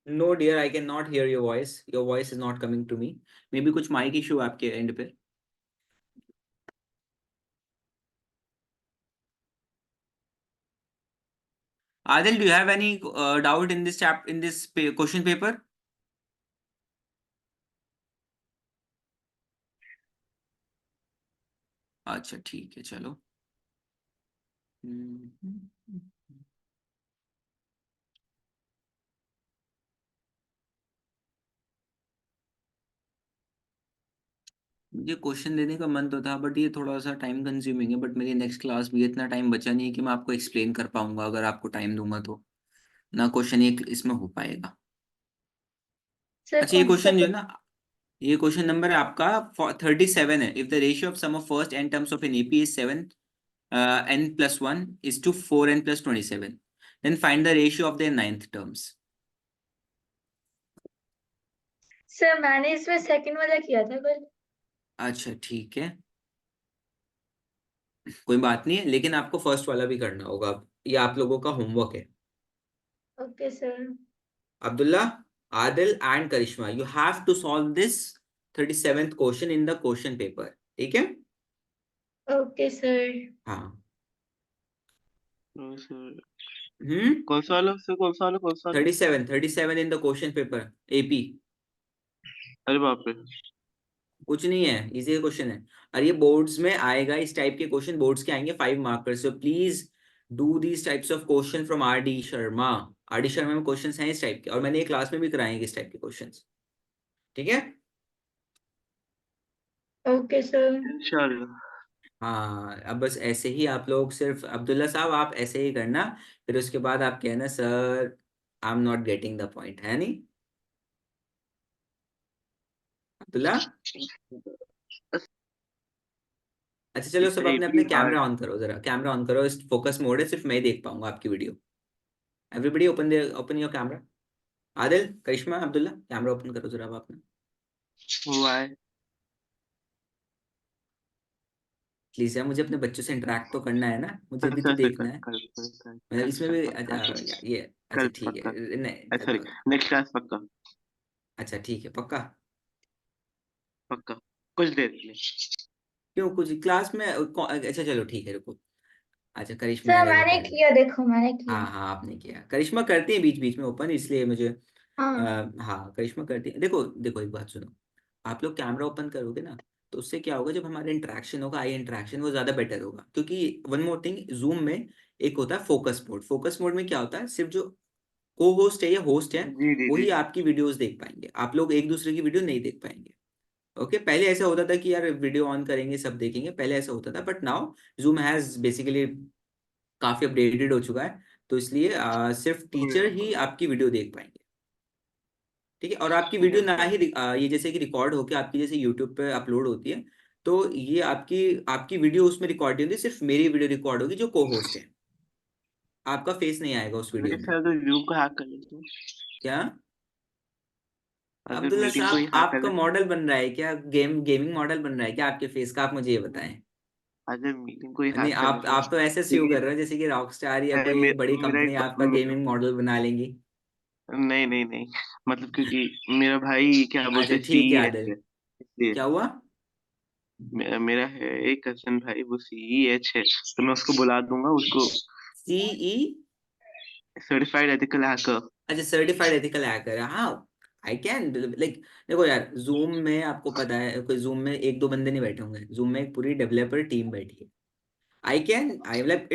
No dear, I cannot hear your voice. Your voice is not coming to me. Maybe कुछ mic issue है आपके end पे. Adil, do you have any doubt in this question paper? अच्छा ठीक है चलो। मुझे क्वेश्चन देने का मन तो था, बट ये थोड़ा सा टाइम कंज्यूमिंग है, बट मेरी नेक्स्ट क्लास भी इतना टाइम बचा नहीं है कि मैं आपको एक्सप्लेन कर पाऊंगा। अगर आपको टाइम दूंगा तो ना क्वेश्चन एक इसमें हो पाएगा। सर अच्छा, ये कौन सा क्वेश्चन जो है ना, ये क्वेश्चन नंबर आपका 37 है। If the ratio of sum of first n terms of an AP is 7 n+1 is to 4n+27, then find the ratio of their ninth terms। Sir मैंने इसमें सेकंड वाला किया था कल। अच्छा ठीक है, कोई बात नहीं है, लेकिन आपको फर्स्ट वाला भी करना होगा अब। ये आप लोगों का होमवर्क है। Okay sir. Abdullah, Adil and Karishma, you have to solve this 37th question in the question paper, ठीक है? Okay sir. हाँ। सर कौन सा वाला सर, कौन सा वाला, कौन सा वाला? 37 इन द क्वेश्चन पेपर एपी। अरे बाप रे। कुछ नहीं है, इजी क्वेश्चन है। और ये बोर्ड्स में आएगा, इस टाइप के क्वेश्चन बोर्ड्स के आएंगे 5 marker. So please do these types of question from R D Sharma. R D Sharma में क्वेश्चन हैं इस टाइप के, और मैंने ये क्लास में भी कराएंगे इस टाइप के क्वेश्चन, ठीक है? Okay sir. इंशाल्लाह। हाँ, अब बस ऐसे ही आप लोग, सिर्फ अब्दुल्ला साहब आप ऐसे ही करना, फिर उसके बाद आप कहना sir I am not getting the point, है नहीं अब्दुल्ला? अच्छा चलो, सब अपने अपने एक्सट्रीमली कैमरा हार्ड। ऑन करो, जरा कैमरा ऑन करो, फोकस मोड है, सिर्फ मैं ही देख पाऊंगा आपकी video. Everybody open your camera. Adil, Karishma, Abdullah, camera open करो जरा आप अपना, हुआ है। प्लीज यार। मुझे अपने बच्चों से इंटरेक्ट तो करना है ना, मुझे सर भी तो सर सर देखना है। कल कल कल मतलब कल इसमें कल भी पक्का सर। ये अच्छा कल ठीक पक्का। है, नहीं सॉरी, नेक्स्ट क्लास पक्का। अच्छा ठीक है, पक्का। पक्का। कुछ देर के लिए। क्यों, कुछ क्लास में अच्छा चलो ठीक है, रुको। अच्छा करिश्मा ने सर देखो मैंने कर लिया। किया, देखो मैंने किया। हाँ हाँ, आपने किया। करिश्मा करती है बीच बीच में ओपन, इसलिए मुझे हाँ। हाँ करिश्मा करती है। देखो देखो, एक बात सुनो, आप लोग कैमरा ओपन करोगे ना, तो उससे क्या होगा, जब हमारा इंटरेक्शन होगा, आई इंटरेक्शन, वो ज्यादा बेटर होगा। क्योंकि वन मोर थिंग, जूम में एक होता है फोकस मोड। फोकस मोड में क्या होता है, सिर्फ जो को होस्ट है या होस्ट है जी जी जी। वही आपकी वीडियोस देख पाएंगे, आप लोग एक दूसरे की वीडियो नहीं देख पाएंगे। ओके, पहले ऐसा होता था कि यार वीडियो ऑन करेंगे सब देखेंगे, पहले ऐसा होता था, but now zoom has basically काफी अपडेटेड हो चुका है। तो इसलिए सिर्फ टीचर ही आपकी वीडियो देख पाएंगे, ठीक है? और आपकी वीडियो ना ही ये जैसे कि रिकॉर्ड होके आपकी जैसे यूट्यूब पे अपलोड होती है, तो ये आपकी आपकी वीडियो उसमें रिकॉर्ड नहीं होती, सिर्फ मेरी वीडियो रिकॉर्ड होगी जो को होस्ट है। आपका फेस नहीं आएगा उस वीडियो मेरे में। ख्याल से जूम को हैक कर लेते हैं। क्या अगर अब्दुल्ला मीटिंग को ही साहब, हैक कर आपका लेते हैं। मॉडल बन रहा है क्या? गेमिंग मॉडल बन रहा है क्या आपके फेस का? आप मुझे ये बताएं। अगर मीटिंग को ही नहीं, हैक कर आप लेते हैं। आप तो ऐसे सी क्योंकि कर रहे हो जैसे कि रॉकस्टार या कोई एक बड़ी मेरा कंपनी एक आपका गेमिंग मॉडल बना लेंगी। नहीं नहीं नहीं, मतलब क्योंकि मेरा भाई क्या अच्छा बोलते ठीक है सीईएच आदिल, है, इसलिए। क्या हुआ? मेरा है एक कजन भाई, वो सीईएच है, तो मैं उसको बुला दूंगा, उसको सीई? Certified ethical hacker. अच्छा, सर्टिफाइड एथिकल हैकर, हाँ। आई कैन लाइक, देखो यार, जूम में आपको पता है, कोई जूम में एक दो बंदे नहीं बैठे होंगे, जूम में एक पूरी डेवलपर टीम बैठी है। आई मतलब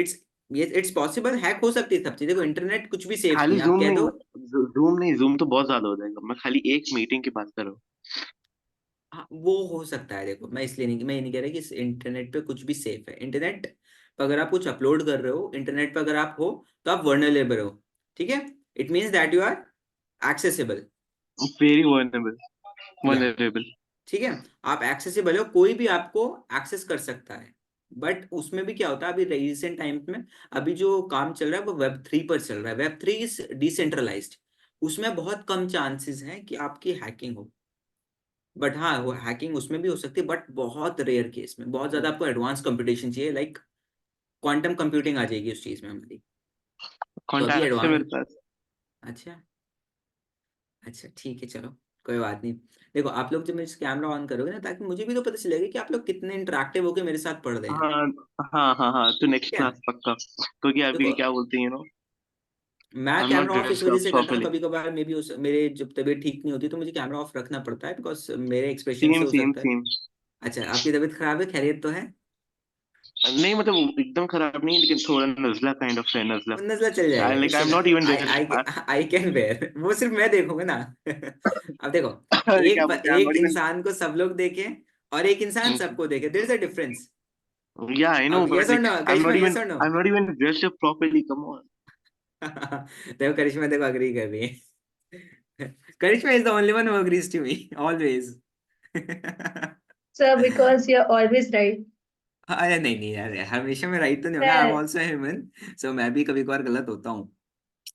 इट्स पॉसिबल, हैक हो सकती है सब चीज। देखो इंटरनेट कुछ भी सेफ खाली नहीं है, आप जूम कह नहीं, दो। जूम नहीं, जूम तो बहुत ज्यादा हो जाएगा, मैं खाली एक मीटिंग की बात कर रहा हूँ। हाँ वो हो सकता है। देखो मैं इसलिए नहीं, मैं ये नहीं कह रहा कि इस इंटरनेट पे कुछ भी सेफ है। इंटरनेट पर अगर आप कुछ अपलोड कर रहे हो, इंटरनेट पर अगर आप हो, तो आप वर्नरेबल हो, ठीक है? It means that you are accessible. Very vulnerable. या वल्नरेबल। ठीक है, आप एक्सेसिबल हो, कोई भी आपको एक्सेस कर सकता है। बट उसमें भी क्या होता है, अभी रिसेंट टाइम्स में अभी जो काम चल रहा है वो वेब 3 पर चल रहा है। वेब 3 इज डिसेंट्रलाइज्ड, उसमें बहुत कम चांसेस हैं कि आपकी हैकिंग हो। बट हाँ, वो हैकिंग उसमें भी हो सकती है, बट बहुत रेयर केस में। बहुत ज्यादा आपको एडवांस कंप्यूटेशन चाहिए, लाइक क्वांटम कंप्यूटिंग आ जाएगी उस चीज में हमारी। तो अभी कॉन्टैक्ट है एडवांस, मेरे पास। अच्छा अच्छा ठीक है चलो, कोई बात नहीं। देखो आप लोग जब मेरे कैमरा ऑन करोगे ना, ताकि मुझे भी तो पता चलेगा कि आप लोग कितने इंटरेक्टिव होकर मेरे साथ पढ़ रहे हैं, हाँ हाँ हाँ हाँ, तो ठीक नेक्स्ट है? क्लास पक्का, क्योंकि अभी देखो क्या बोलते हैं, मैं आई एम नॉट कैमरा ऑफ इस ड्रेस्ड वजह अप से करता हूँ, प्रॉपर्ली। कभी कभार मे भी उस मेरे जब तबीयत ठीक नहीं होती तो मुझे कैमरा ऑफ रखना पड़ता है, बिकॉज मेरे एक्सप्रेशन सेम से हो सेम सकता है। सेम। अच्छा, आपकी तबीयत खराब है, खैरियत तो है? नहीं मतलब वो एकदम खराब नहीं, लेकिन थोड़ा नजला काइंड ऑफ है, नजला। नजला चल जाएगा, like I am listen, not even I I there. I can bear, वो सिर्फ मैं देखूंगा ना। अब देखो, क्या बोलते हैं, आई एम एक नॉट इवन। इंसान को सब लोग देखें और एक इंसान सबको देखे, there is a difference. Yeah, I know, but Yes or like no, Karishma, yes or no? I'm not even dressed up properly. Come on. देखो करिश्मा देखो अग्री कर रही है. करिश्मा is the only one who agrees to me always. So because you're always right. अरे नहीं नहीं यार, हमेशा मैं राइट तो नहीं होगा. आई एम है, आल्सो ह्यूमन, सो मैं भी कभी कभार गलत होता हूँ.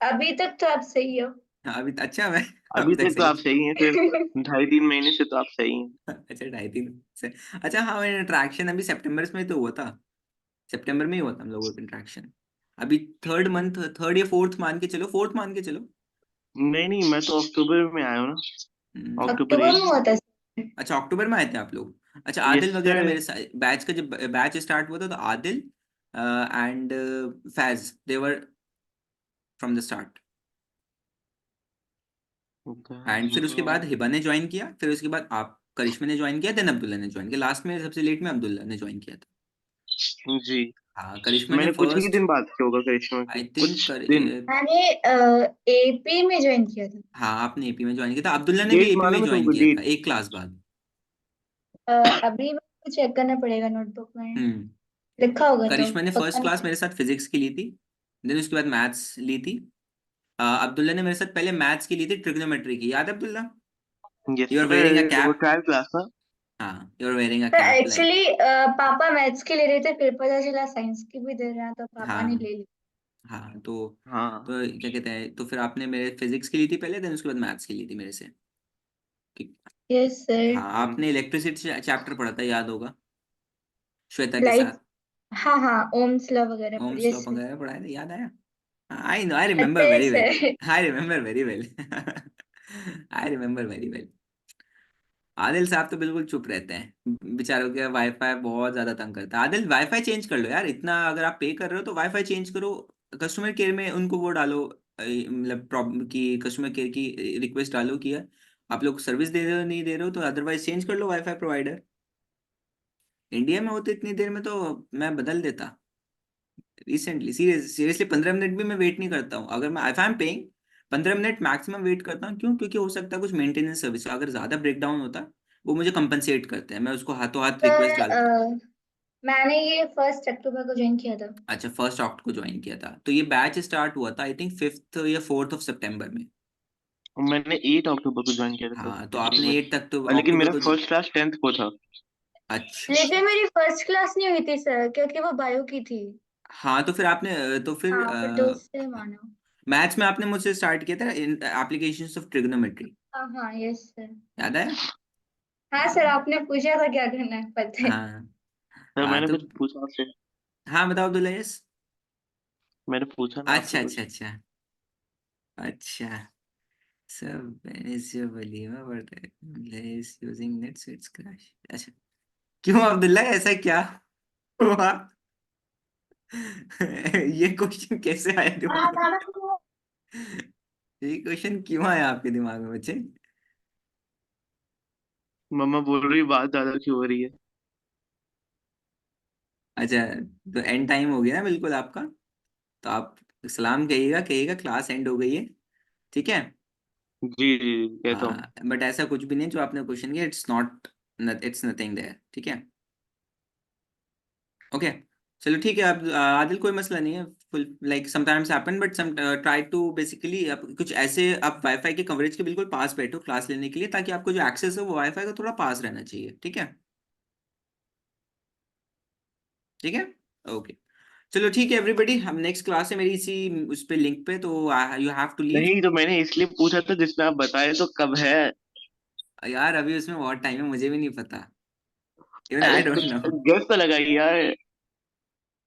अभी तक तो आप सही हो. अभी अच्छा मैं अभी अभी तक तक तो सही. आप सही हैं, फिर 2.5-3 महीने से तो आप सही हैं. अच्छा 2.5-3 से. अच्छा हाँ, मेरा इंट्रैक्शन अभी सितंबर में तो हुआ था. सितंबर में ही हुआ था हम लोगों का इंट्रैक्शन. अभी थर्ड मंथ, थर्ड या फोर्थ मान के चलो, फोर्थ मान के चलो. नहीं नहीं, मैं तो अक्टूबर में आया हूँ ना. अक्टूबर अक्टूबर में 8. हुआ था. अच्छा अक्टूबर में आए थे आप लोग. अच्छा यस आदिल वगैरह सर. मेरे साथ बैच का, जब बैच स्टार्ट हुआ था तो Adil and Faiz they were from the start. And फिर उसके बाद हिबा ने ज्वाइन किया, फिर उसके बाद आप करिश्मा ने ज्वाइन किया, देन अब्दुल्ला ने ज्वाइन किया. लास्ट में सबसे लेट में अब्दुल्ला ने ज्वाइन किया था. जी. हाँ करिश्मा ने मैंने कुछ ही फर्स्ट, दिन बाद किया होगा करिश्मा के, आई कुछ थिंक. दिन. मैंने एपी में ज्वाइन किया था. हाँ आपने एपी में ज्वाइन किया था, अब्दुल्ला ने भी डेट एपी में मालूम है ज्वाइन तुमको? किया था डेट. एक क्लास बाद. अभी मेरे को चेक करना पड़ेगा नोटबुक में. हम्म. लिखा होगा तो करिश्मा ने पक्का फर्स्ट क्लास नहीं. मेरे साथ फिजिक्स की ली थी, देन उसके बाद मैथ्स ली थी. अब्दुल्ला ने मेरे साथ पहले मैथ्स की ली थी, ट्रिग्नोमेट्री की, याद है Abdullah? Yes you are wearing a sir, वो कैप. ट्रायल क्लास था. हाँ यू आर वेयरिंग अ तो कैप लाइक. एक्चुअली पापा मैथ्स की ले रहे थे, फिर पता चला साइंस की भी दे रहे हैं, तो पापा ने हाँ ले ली. हाँ तो हाँ. क्या कहते हैं, तो फिर आपने मेरे फिजिक्स की ली थी पहले, देन उसके बाद मैथ्स की ली थी मेरे से. कि- यस सर. हाँ आपने इलेक्ट्रिसिटी चैप्टर पढ़ा था, याद होगा, श्वेता के लाइक, साथ. हाँ हाँ, ओम्स लॉ वगैरह पर. Ohm's law yes sir. वगैरह पढ़ाया था, याद आया. आई नो, आई रिमेम्बर अच्छा है very well. Sir. I remember very well. I remember very well. Adil साहब तो बिल्कुल चुप रहते हैं बेचारों के, वाईफाई बहुत ज्यादा तंग करता है. आदिल वाईफाई चेंज कर लो यार, इतना अगर आप पे कर रहे हो तो वाईफाई चेंज करो. कस्टमर केयर में उनको वो डालो, मतलब प्रॉब्लम की कस्टमर केयर की रिक्वेस्ट डालो कि यार आप लोग सर्विस दे रहे हो नहीं दे रहे हो, तो अदरवाइज चेंज कर लो वाईफाई प्रोवाइडर. इंडिया में होते इतनी देर में तो मैं बदल देता रिसेंटली. सीरियसली 15 मिनट भी मैं वेट नहीं करता हूँ. अगर मैं, if I am paying, 15 minute maximum weight करता हूँ. क्यों? क्योंकि हो सकता है कुछ मेंटेनेंस सर्विस अगर ज्यादा ब्रेक डाउन होता है, वो मुझे कंपनसेट करते हैं, मैं उसको हाथों हाथ रिक्वेस्ट सर डालता. मैंने ये 1 अक्टूबर को ज्वाइन किया था. अच्छा फर्स्ट ऑक्ट को ज्वाइन किया था, तो ये बैच स्टार्ट हुआ था आई थिंक 5th या 4th ऑफ सितंबर में. मैंने 8 अक्टूबर को ज्वाइन किया था सर, हाँ तो आई आपने थिंक. 8 तक तो लेकिन अक्टूबर मेरा को फर्स्ट क्लास 10th को था. अच्छा. लेकिन मेरी फर्स्ट क्लास नहीं हुई थी सर, क्योंकि वो बायो की थी. हाँ तो फिर आपने तो फिर हाँ, फिर तो उससे मानो. मैथ्स में आपने मुझसे स्टार्ट किया था एप्लीकेशंस ऑफ ट्रिग्नोमेट्री, हाँ हाँ, यस सर. याद है? हाँ सर, आपने पूछा था क्या करना है, पता है. हाँ. सर हाँ मैंने तो कुछ पूछा आपसे? हाँ बताओ अब्दुल्ला. यस. मैंने पूछा ना आपसे अच्छा कुछ? अच्छा अच्छा. अच्छा. सब जो वलीमा बढ़ता है is using net so it's crash. अच्छा. क्यों अब्दुल्ला, ऐसा क्या हुआ? ये क्वेश्चन कैसे आया दिमाग में? ये क्वेश्चन क्यों आया आपके दिमाग में बच्चे? मम्मा बोल रही बात ज्यादा क्यों हो रही है. अच्छा तो एंड टाइम हो गया ना बिल्कुल आपका, तो आप सलाम कहिएगा, कहिएगा क्लास एंड हो गई है, ठीक है? जी जी, कहता हूँ. हाँ बट ऐसा कुछ भी नहीं जो आपने क्वेश्चन किया, it's not, it's nothing there, ठीक है? ओके. चलो ठीक है. अब आदिल कोई मसला नहीं है, full like sometimes happen, but some try to basically आप कुछ ऐसे, आप वाईफाई के कवरेज के बिल्कुल पास बैठो क्लास लेने के लिए, ताकि आपको जो एक्सेस है वो वाईफाई का थोड़ा पास रहना चाहिए, ठीक है? ठीक है. ओके. चलो ठीक है एवरीबॉडी, हम नेक्स्ट क्लास है मेरी इसी उस पे लिंक पे, तो यू हैव टू लीव. नहीं, तो मैंने इसलिए पूछा था जिसमें आप बताए तो कब है. यार अभी उसमें बहुत टाइम है, मुझे भी नहीं पता, इवन अरे आई डोंट कुछ नो. गेस तो लगाइए यार.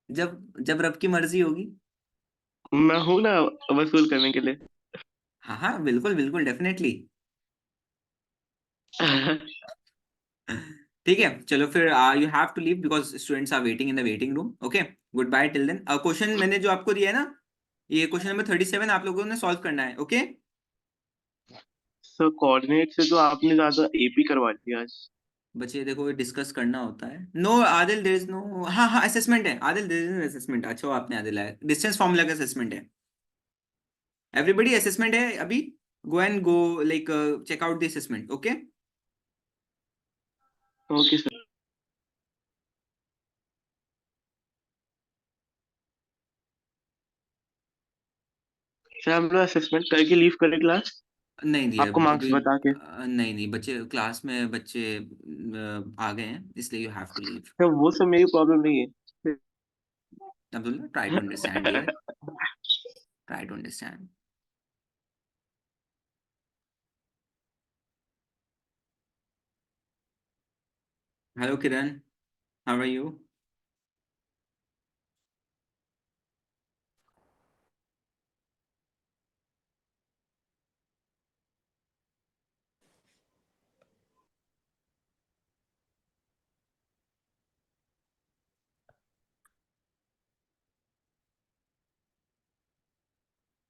जब जब रब की मर्जी होगी. मैं हूं ना वसूल करने के लिए. हाँ हाँ बिल्कुल बिल्कुल डेफिनेटली. ठीक है चलो फिर, you have to leave because students are waiting in the waiting room. Okay. Good bye till then. Question मैंने जो आपको दिया है ना, ये क्वेश्चन नंबर 37 आप लोगों ने सॉल्व करना है. ओके. सर कोऑर्डिनेट से तो आपने ज्यादा एपी करवा दिया आज. बच्चे देखो डिस्कस करना होता है. No Adil there is no, हाँ हाँ असेसमेंट है आदिल, देयर इज असेसमेंट. अच्छा वो आपने आदिल है, डिस्टेंस फार्मूला का असेसमेंट है. एवरीबॉडी असेसमेंट है अभी. Go and go like check out the assessment. Okay. Okay sir. Sir हम लोग असेसमेंट करके लीव करें क्लास, नहीं डियर, आपको मार्क्स अभी बता के? नहीं बच्चे क्लास में बच्चे आ गए हैं, इसलिए you have to leave. Sir वो सब मेरी प्रॉब्लम नहीं है। Abdullah, try to understand dear, try to understand. Hello Kiran, how are you?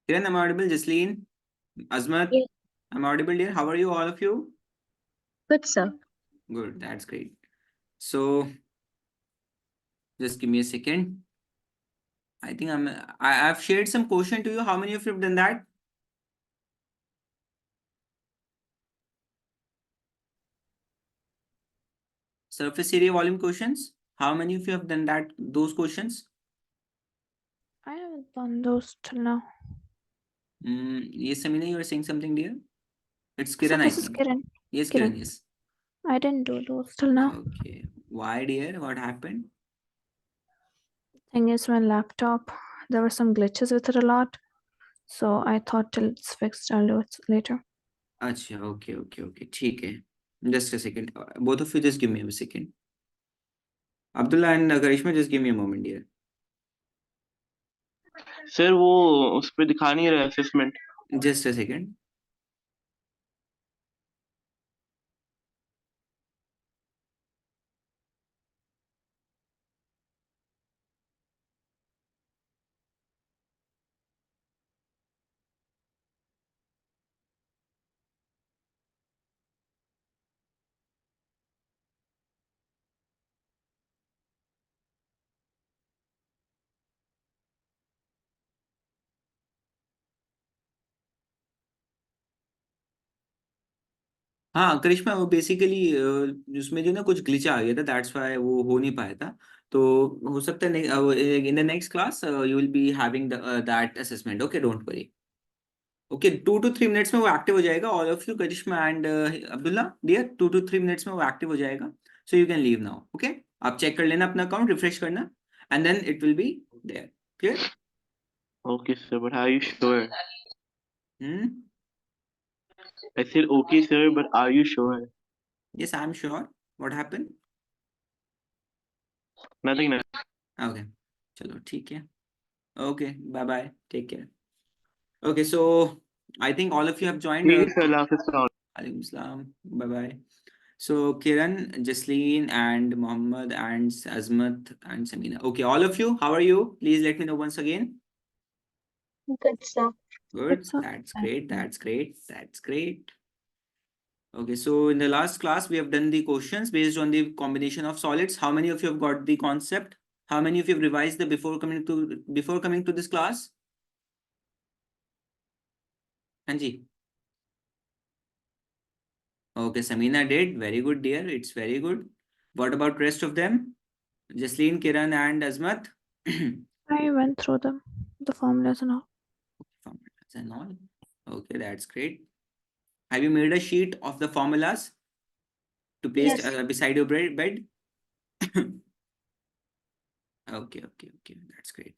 Kiran, am I audible? Jasleen, Azmat, Yes. am I audible dear? How are you, all of you? Good, sir. Good, that's great. So just give me a second. I think I've shared some question to you. How many of you have done that? Surface area volume questions. How many of you have done that? Those questions? I haven't done those till now. Yes, Samina, you are saying something, dear. It's So Kiran, I this is think. Kiran. Yes, Kiran. Kiran. Yes. I didn't do those till now. Okay. Why, dear? What happened? Thing is, my laptop, there were some glitches with it a lot. So I thought till it's fixed, I'll do it later. Acha, okay, okay, okay. ठीक है. Just a second. Both of you, just give me a second. Abdullah and Karishma, just give me a moment, dear. Sir वो उस पर दिखा नहीं रहा assessment. Just a second. हाँ करिश्मा, वो बेसिकली उसमें जो ना कुछ ग्लिच आ गया था, दैट्स व्हाई वो हो नहीं पाया था। तो हो सकता है in the next class you will be having that assessment. Okay, don't worry. Okay, 2 to 3 minutes में वो एक्टिव हो जाएगा। All of you, Karishma and Abdullah dear, 2 to 3 minutes में वो एक्टिव हो जाएगा। So you can leave now. Okay, आप check कर लेना अपना अकाउंट, रिफ्रेश करना, and then it will be there. Clear? Okay sir, but are you sure? Hmm, I said okay sir, but are you sure? Yes I am sure. What happened? Nothing. Okay, चलो ठीक है। Okay, bye bye, take care. Okay, so I think all of you have joined. ठीक है sir, अल्लाह हाफिज़। Alaikum salam. Bye bye. So Kiran, Jasleen, and Mohammed, and Azmat, and Samina. Okay, all of you, how are you? Please let me know once again. Good, sir. Good. Good, sir. That's great. That's great. That's great. Okay, so in the last class, we have done the questions based on the combination of solids. How many of you have got the concept? How many of you have revised the before coming to this class? Anji. Okay, Samina did. Very good, dear. It's very good. What about rest of them? Jasleen, Kiran, and Azmat? I went through them, the formulas and all. Formulas and all. Okay, that's great. Have you made a sheet of the formulas to place Yes. beside your bed? Okay, okay, okay. That's great.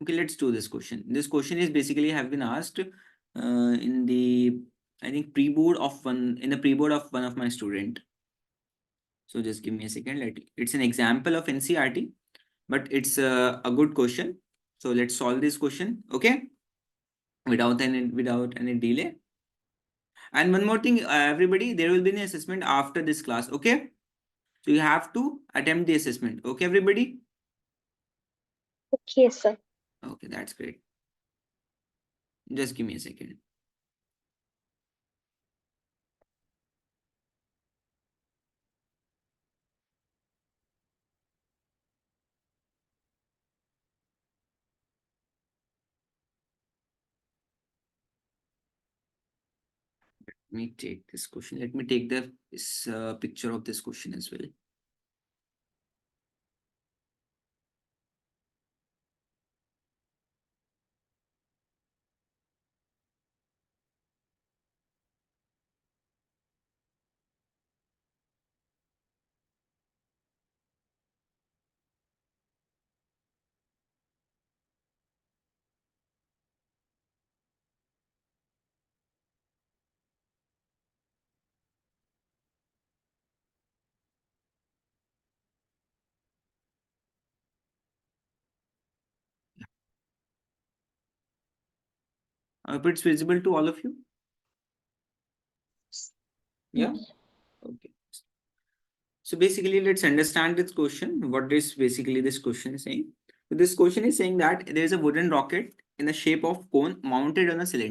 Okay, let's do this question. This question is basically have been asked in the, I think, pre-board of one of my student. So just give me a second. It's an example of NCERT, but it's a good question. So let's solve this question, okay? Without any delay. And one more thing, everybody, there will be an assessment after this class, okay? So you have to attempt the assessment, okay, everybody? Okay, sir. Okay, that's great. Just give me a second. Let me take this question. Let me take this picture of this question as well. If it's visible to all of you? Yeah? Yes. Okay. So basically, let's understand this question. What is basically this question is saying? So this question is saying that there is a wooden rocket in the shape of cone mounted on a cylinder.